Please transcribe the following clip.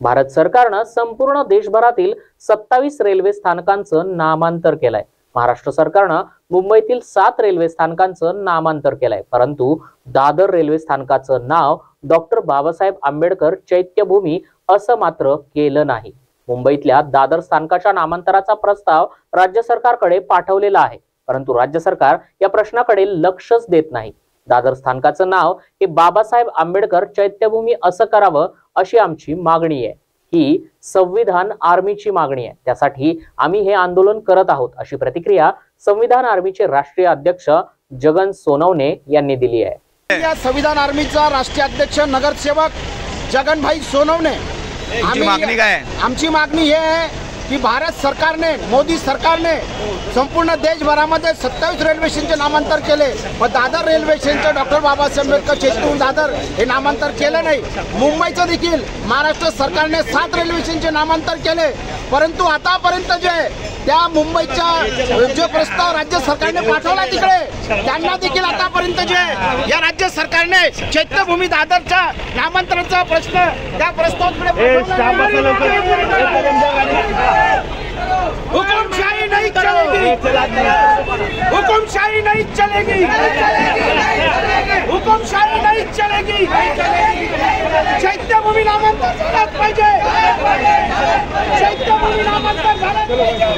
भारत सरकारनं संपूर्ण देशभरातील 27 रेल्वे स्थानकांचं नामांतर केलंय। महाराष्ट्र सरकारनं मुंबईतील 7 रेल्वे स्थानकांचं नामांतर केलंय, परंतु दादर रेल्वे स्थानकाचं नाव डॉक्टर बाबासाहेब आंबेडकर चैत्यभूमी असं मात्र केलं नाही। मुंबईतल्या दादर स्थानकाच्या नामांतराचा प्रस्ताव राज्य सरकारकडे पाठवलेला आहे, परंतु राज्य सरकार या प्रश्नाकडे लक्षच देत नाही। दादर स्थानकाचं नाव हे बाबासाहेब आंबेडकर चैत्यभूमी असं करावं अशी आमची मागणी आहे। ही संविधान आर्मीची मागणी आहे, त्यासाठी आम्ही हे आंदोलन करत आहोत, अशी प्रतिक्रिया संविधान आर्मीचे राष्ट्रीय अध्यक्ष जगन सोनवणे यांनी दिली आहे। या संविधान आर्मीचा राष्ट्रीय अध्यक्ष नगरसेवक जगनभाई सोनवणे, आमची मागणी हे आहे की भारत सरकारने, मोदी सरकारने संपूर्ण देशभरामध्ये 27 रेल्वे स्टेशनचे नामांतर केले, पण दादर रेल्वे स्टेशनचे डॉक्टर बाबासाहेब आंबेडकर चैत्यभूमी दादर हे नामांतर केलं नाही। मुंबईचं देखील महाराष्ट्र सरकारने 7 रेल्वे स्टेशनचे नामांतर केले, परंतु आतापर्यंत जे त्या मुंबईचा जो प्रस्ताव राज्य सरकारने पाठवला तिकडे त्यांना देखील आतापर्यंत जे या राज्य सरकारने चैत्यभूमी दादरच्या नामांतराचा प्रश्न त्या प्रस्तावाकडे हुकुमशाही नहीं चलेगी, हुकुमशाही नहीं चलेगी, हुकुमशाही नहीं चलेगी, चैत्यभूमी नामांतर झालाच पाहिजे, चैत्यभूमी नामांतर झालाच पाहिजे।